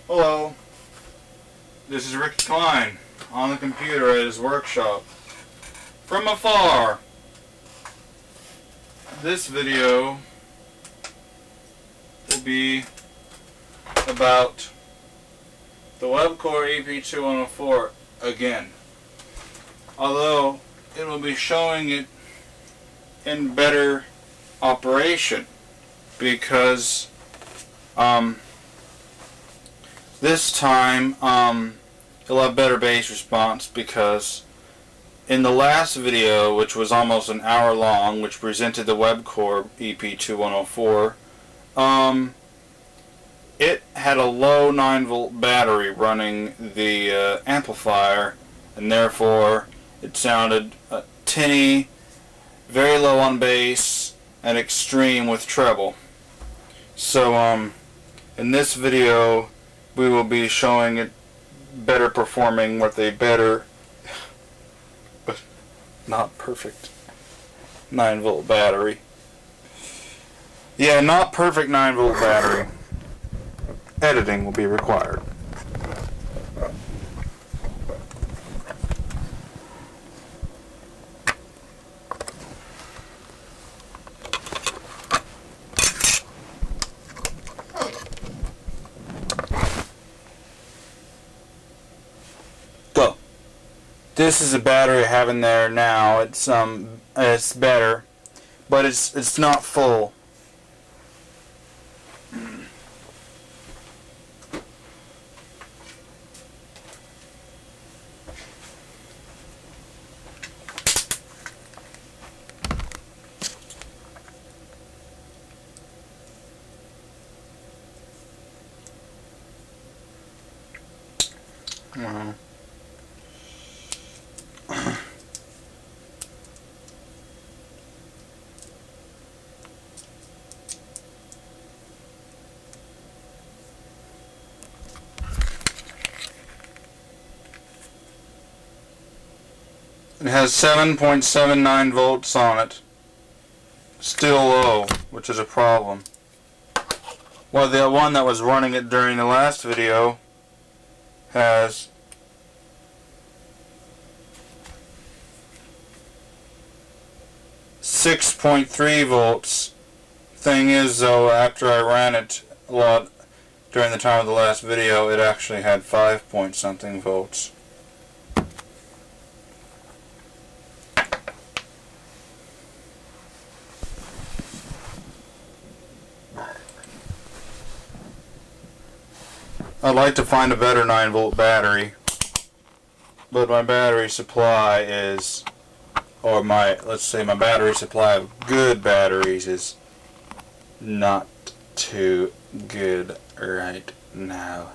Hello, this is Ricky Klein on the computer at his workshop. From afar, this video will be about the webcor EP2104 again. Although it will be showing it in better operation because this time it'll have better bass response, because in the last video, which was almost an hour long, which presented the webcor EP2104, it had a low 9-volt battery running the amplifier, and therefore it sounded tinny, very low on bass, and extreme with treble. So in this video we will be showing it better performing with a better, but not perfect, 9-volt battery. Yeah, not perfect 9-volt battery. Editing will be required. Go. This is a battery I have in there now. It's better, but it's not full. It has 7.79 volts on it. Still low, which is a problem. Well, the one that was running it during the last video has 6.3 volts. Thing is, though, after I ran it a lot during the time of the last video, it actually had 5 point something volts. I'd like to find a better 9-volt battery, but my battery supply is, or let's say my battery supply of good batteries is not too good right now.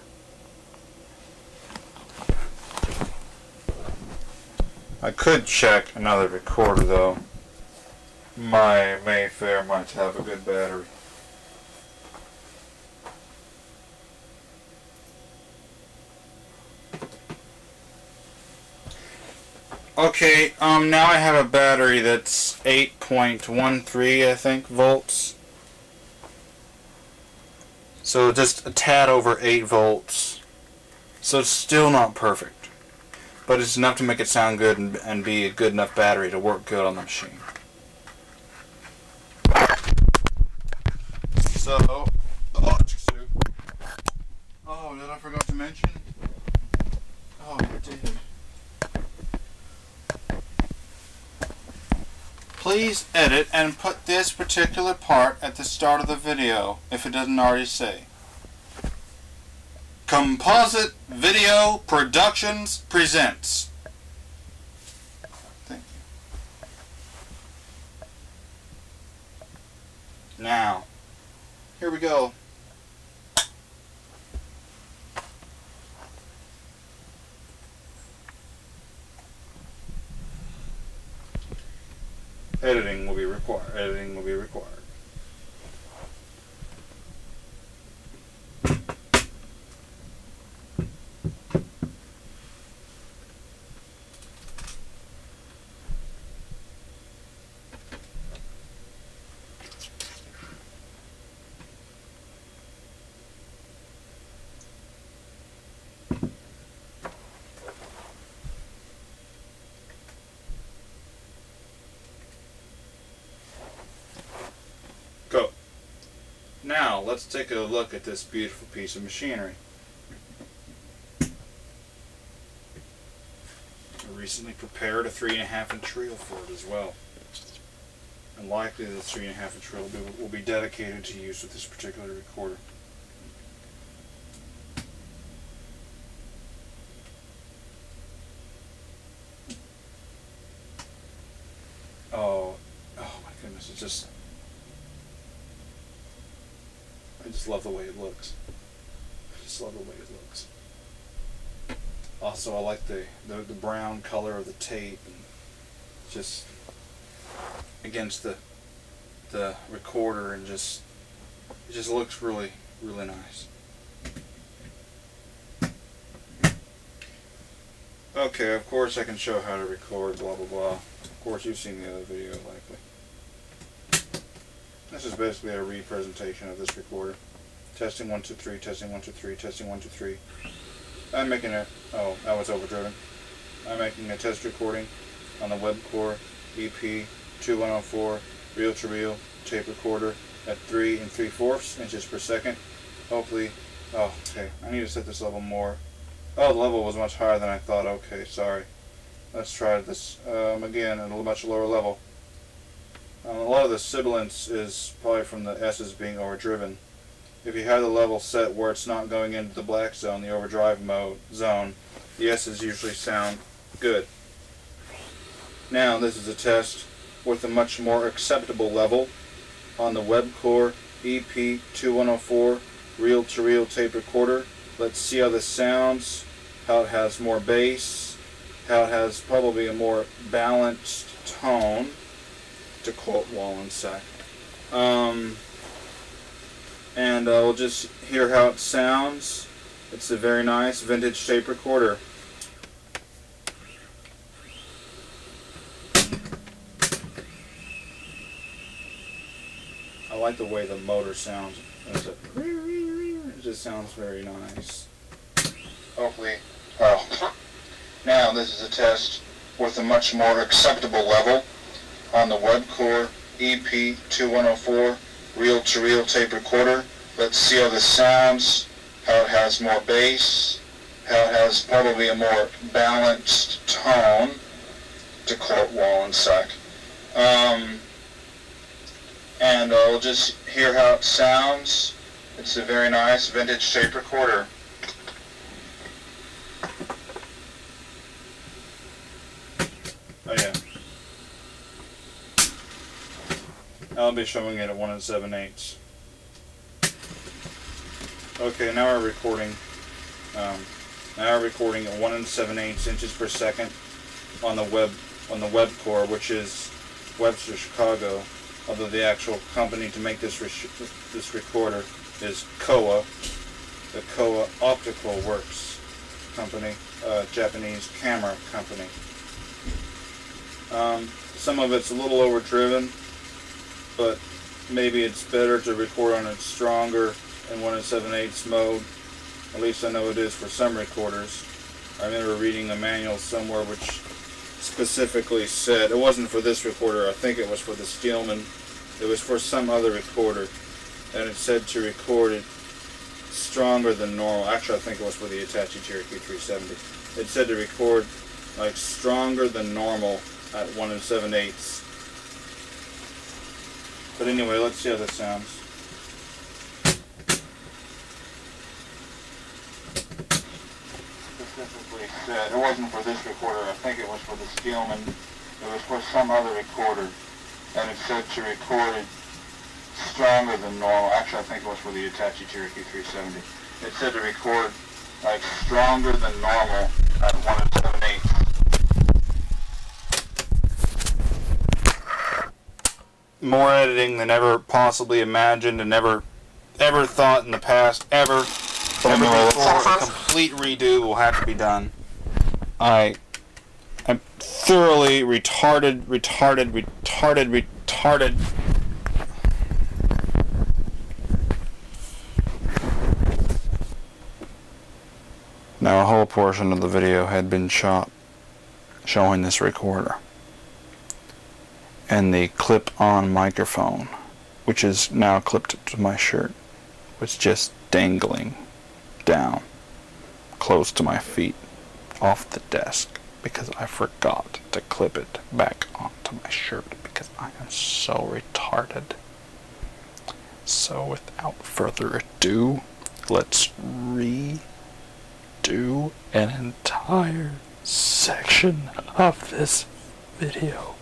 I could check another recorder though. My Mayfair might have a good battery. Okay, now I have a battery that's 8.13, I think, volts. So just a tad over 8 volts. So it's still not perfect, but it's enough to make it sound good and be a good enough battery to work good on the machine. So, oh, did I forget to mention? Oh, I did. Please edit and put this particular part at the start of the video, if it doesn't already say. Composite Video Productions presents. Thank you. Now, here we go. Editing will be required. Editing will be required. Now, let's take a look at this beautiful piece of machinery. I recently prepared a 3.5-inch reel for it as well. And likely the 3.5-inch reel will be dedicated to use with this particular recorder. Oh my goodness, I just love the way it looks. I just love the way it looks. Also, I like the brown color of the tape, and just against the recorder, and it just looks really, really nice. Okay, of course I can show how to record, blah blah blah. Of course you've seen the other video likely. This is basically a representation of this recorder. Testing 1 2 3, testing 1 2 3, testing 1 2 3. I'm making a that was overdriven. I'm making a test recording on the webcor EP 2104 reel-to-reel tape recorder at 3 3/4 inches per second. Hopefully, okay, I need to set this level more. Oh, the level was much higher than I thought. Okay, sorry. Let's try this again at a much lower level. A lot of the sibilance is probably from the S's being overdriven. If you have the level set where it's not going into the black zone, the overdrive mode zone, the S's usually sound good. Now this is a test with a much more acceptable level on the webcor EP 2104 reel-to-reel tape recorder. Let's see how this sounds, how it has more bass, how it has probably a more balanced tone, to quote Wallensack. And we'll just hear how it sounds. It's a very nice vintage tape recorder. I like the way the motor sounds. It just sounds very nice. Hopefully, now this is a test with a much more acceptable level on the webcor EP 2104 reel-to-reel tape recorder. Let's see how this sounds, how it has more bass, how it has probably a more balanced tone, to quote Wallensack. And we'll just hear how it sounds. It's a very nice vintage tape recorder. Oh yeah. I'll be showing it at 1 7/8. Okay, now we're recording. Now we're recording at 1 7/8 inches per second on the webcor, which is Webster, Chicago. Although the actual company to make this recorder is Kowa, the Kowa Optical Works company, Japanese camera company. Some of it's a little overdriven, but maybe it's better to record on its stronger in 1 7/8 mode. At least I know it is for some recorders. I remember reading a manual somewhere which specifically said, it wasn't for this recorder, I think it was for the Steelman, it was for some other recorder, and it said to record it stronger than normal. Actually, I think it was for the Hitachi Cherokee 370. It said to record like stronger than normal at 1 7/8. But anyway, let's see how this sounds. Specifically said, it wasn't for this recorder, I think it was for the Steelman, it was for some other recorder, and it said to record it stronger than normal. Actually, I think it was for the Hitachi Cherokee 370. It said to record like stronger than normal at 1 7/8. More editing than ever possibly imagined and ever thought in the past, ever before. A complete redo will have to be done. I'm thoroughly retarded. Now a whole portion of the video had been shot showing this recorder and the clip-on microphone, which is now clipped to my shirt. was just dangling down close to my feet off the desk because I forgot to clip it back onto my shirt because I am so retarded. So without further ado, let's redo an entire section of this video.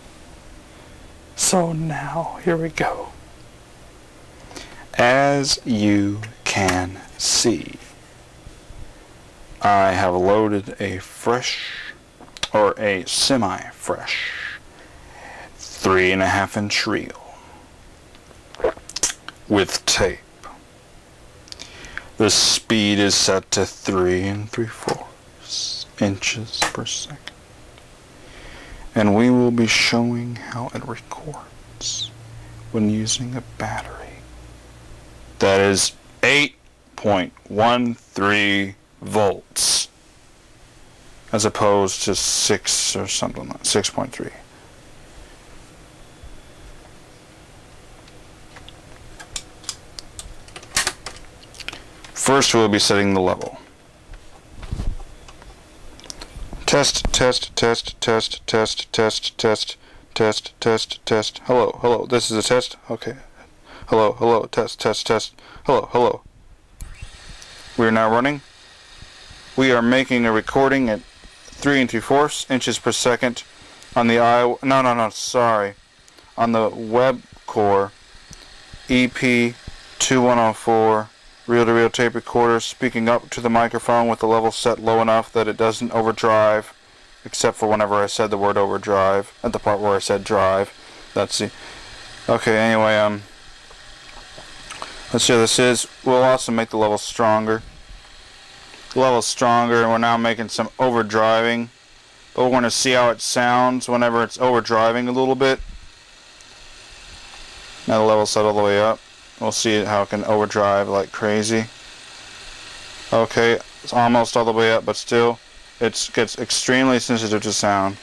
So now, here we go. As you can see, I have loaded a fresh, or a semi-fresh, 3.5-inch reel with tape. The speed is set to 3 3/4 inches per second. And we will be showing how it records when using a battery that is 8.13 volts as opposed to 6 or something like 6.3. First we'll be setting the level. Test, test, test, test, test, test, test, test, test, test. Hello, hello, this is a test? Okay. Hello, hello, test, test, test. Hello, hello. We are now running. We are making a recording at 3 3/4 inches per second on the on the webcor EP2104 reel-to-reel tape recorder, speaking up to the microphone with the level set low enough that it doesn't overdrive, except for whenever I said the word overdrive, at the part where I said drive. That's the... Okay, anyway, let's see how this is. We'll also make the level stronger. The level's stronger, and we're now making some overdriving. But we're going to see how it sounds whenever it's overdriving a little bit. Now the level's set all the way up. We'll see how it can overdrive like crazy. Okay, it's almost all the way up, but still, it gets extremely sensitive to sound.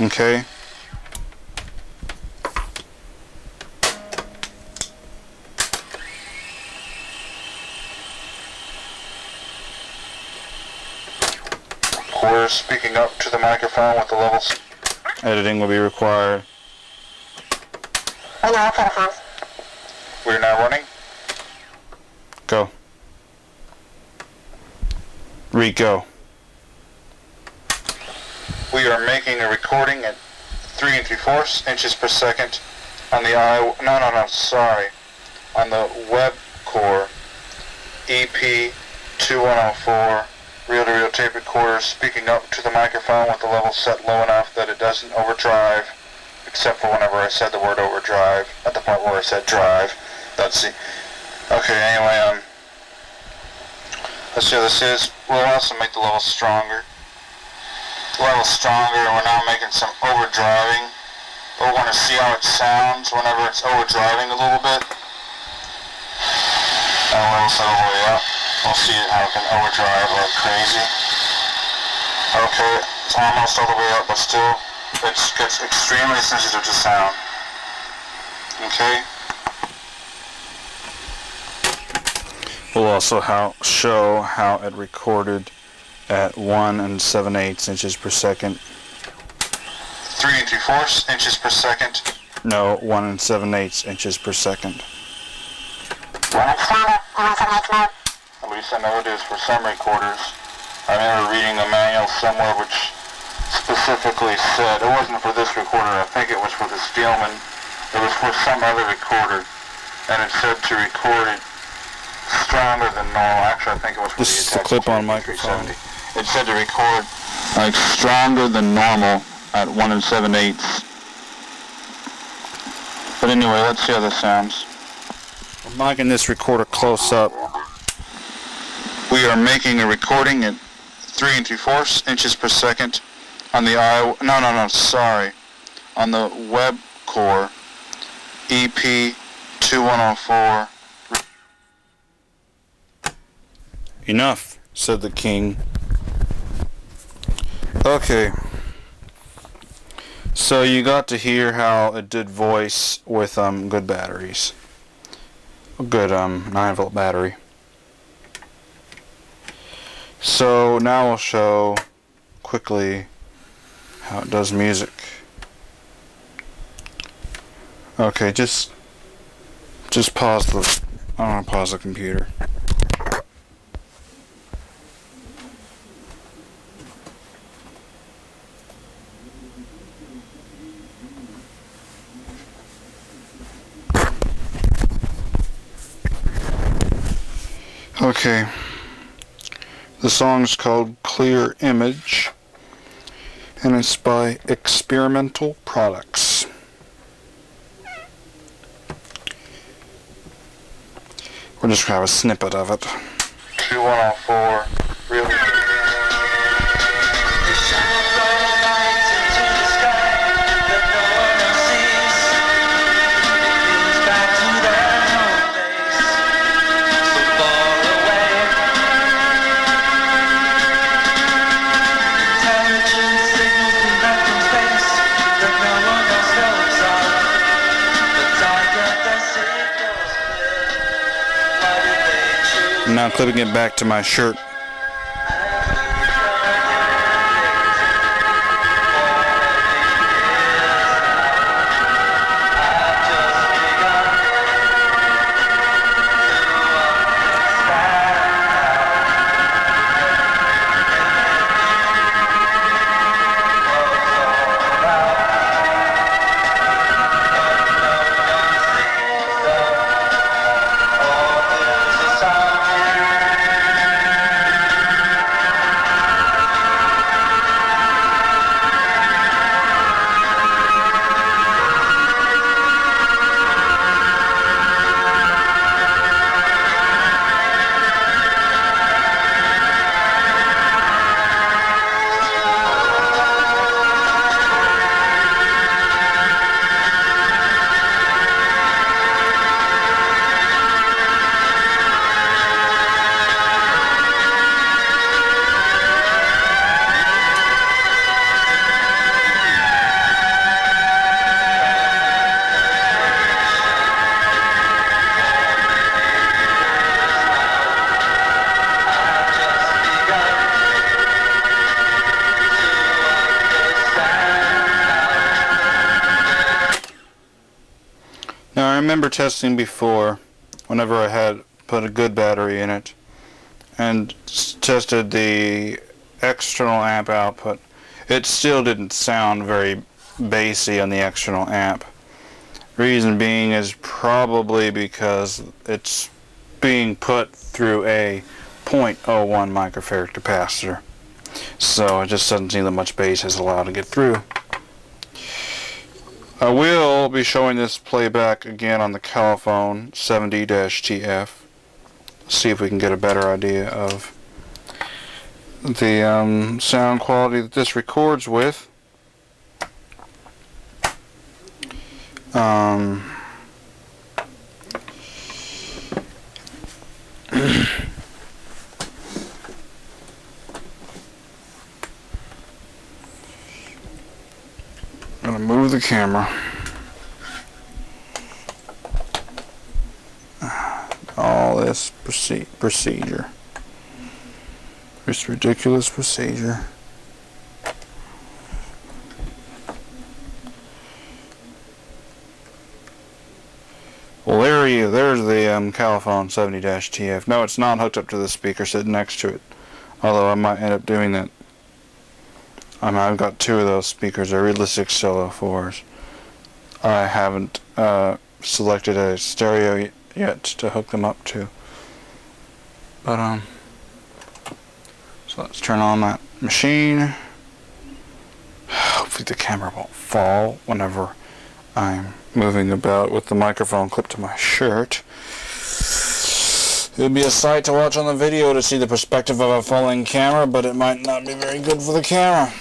Okay. We're speaking up to the microphone with the levels. Editing will be required. We're now running. Go. Re-go. We are making a recording at 3 3/4 inches per second on the on the webcor EP2104 reel-to-reel tape recorder, speaking up to the microphone with the level set low enough that it doesn't overdrive, except for whenever I said the word overdrive, at the part where I said drive. That's the... Okay, anyway, let's see how this is. We'll also make the level stronger. The level's stronger, and we're now making some overdriving. But we're going to see how it sounds whenever it's overdriving a little bit. And the level's set all the way up. We'll see how it can overdrive like crazy. Okay, it's almost all the way up, but still, it gets extremely sensitive to sound. Okay. We'll also show how it recorded at 1 7/8 inches per second. 3 3/4 inches per second. No, 1 7/8 inches per second. At least I know it is for some recorders. I remember reading a manual somewhere which specifically said, it wasn't for this recorder, I think it was for the Steelman, it was for some other recorder, and it said to record it stronger than normal. Actually, I think it was for this is the clip-on microphone. It said to record like stronger than normal at 1 7/8. But anyway, let's see how this sounds. I'm micing this recorder close up. We are making a recording at 3 3/4 inches per second on the on the webcor EP2104. Enough, said the king. Okay. So you got to hear how it did voice with good batteries. a good 9-volt battery. So now I'll show quickly how it does music. Okay, just pause the. I don't want to pause the computer. Okay, the song's called Clear Image, and it's by Experimental Products. We're just going to have a snippet of it. 2104, really. Now clipping it back to my shirt. Now I remember testing before, whenever I had put a good battery in it, and tested the external amp output. It still didn't sound very bassy on the external amp. Reason being is probably because it's being put through a 0.01 microfarad capacitor. So it just doesn't seem that much bass is allowed to get through. I will be showing this playback again on the Caliphone 70-TF. See if we can get a better idea of the sound quality that this records with. I'm going to move the camera. All this procedure. This ridiculous procedure. Well, there's the Caliphone 70-TF. No, it's not hooked up to the speaker sitting next to it. Although I might end up doing that. I've got two of those speakers. They're Realistic Solo 4s. I haven't selected a stereo yet to hook them up to. But so let's turn on that machine. Hopefully the camera won't fall whenever I'm moving about with the microphone clipped to my shirt. It would be a sight to watch on the video to see the perspective of a falling camera, but it might not be very good for the camera.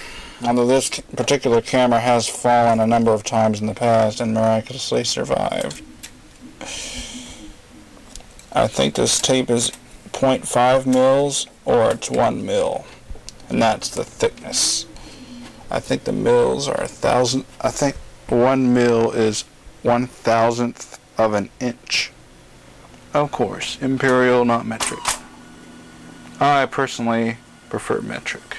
Although this particular camera has fallen a number of times in the past and miraculously survived. I think this tape is 0.5 mils or it's 1 mil, and that's the thickness. I think the mils are 1,000. I think 1 mil is 1,000th of an inch. Of course, imperial, not metric. I personally prefer metric.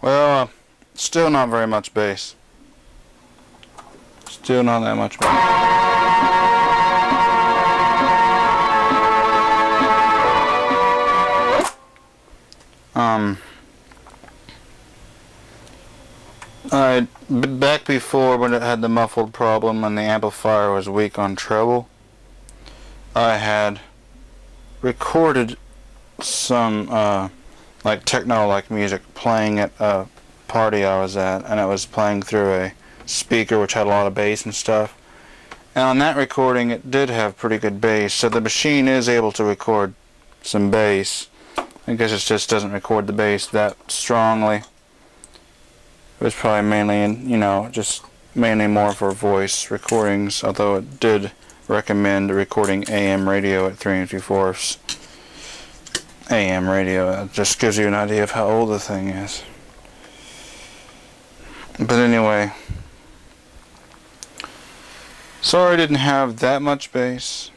Well, still not very much bass. Still not that much bass. Back before when it had the muffled problem and the amplifier was weak on treble, I had recorded some like techno-like music playing at a party I was at, and it was playing through a speaker which had a lot of bass and stuff. And on that recording it did have pretty good bass, so the machine is able to record some bass. I guess it just doesn't record the bass that strongly. It was probably mainly, just mainly more for voice recordings, although it did recommend recording AM radio at 3 3/4. AM radio. It just gives you an idea of how old the thing is. But anyway, sorry I didn't have that much bass,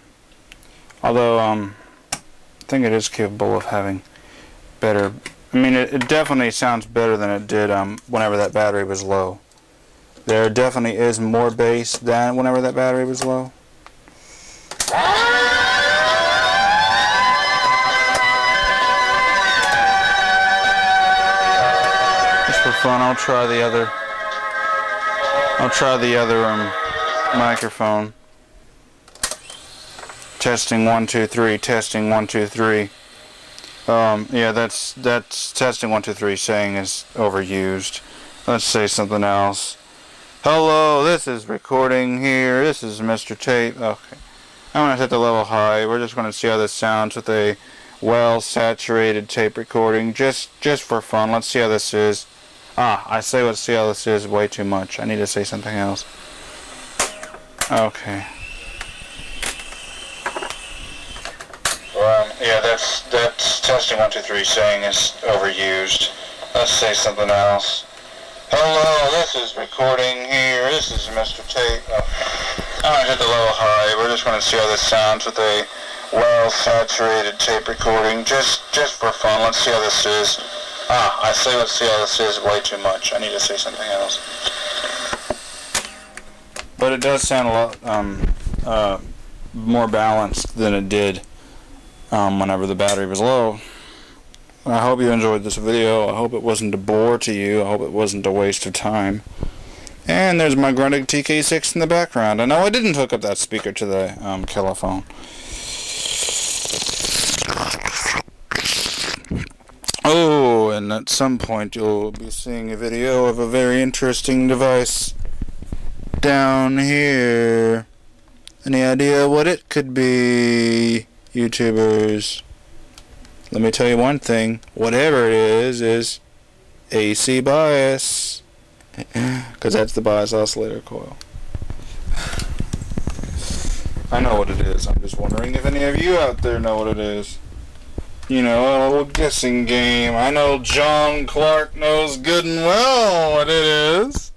although I think it is capable of having better. I mean, it definitely sounds better than it did whenever that battery was low. There definitely is more bass than whenever that battery was low. Just for fun, I'll try the other microphone. Testing 1 2 3. Testing 1 2 3. Yeah, that's testing 1 2 3 saying is overused. Let's say something else. Hello, this is recording here. This is Mr. Tape. Okay, I'm gonna set the level high. We're just gonna see how this sounds with a well-saturated tape recording, just for fun. Let's see how this is. I say let's see how this is way too much. I need to say something else. Okay. Yeah, that's testing 1 2 3 saying is overused. Let's say something else. Hello, this is recording here. This is Mr. Tape. I'm gonna hit the level high. We're just gonna see how this sounds with a well-saturated tape recording, just for fun. Let's see how this is. I say let's see how this is way too much. I need to say something else. But it does sound a lot more balanced than it did whenever the battery was low. I hope you enjoyed this video. I hope it wasn't a bore to you. I hope it wasn't a waste of time. And there's my Grundig TK6 in the background. I know I didn't hook up that speaker to the kilophone. Oh, and at some point you'll be seeing a video of a very interesting device down here. Any idea what it could be, YouTubers? Let me tell you one thing. Whatever it is AC bias. Because that's the bias oscillator coil. I know what it is. I'm just wondering if any of you out there know what it is. You know, a little guessing game. I know John Clark knows good and well what it is.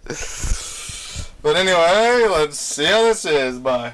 But anyway, let's see how this is. Bye.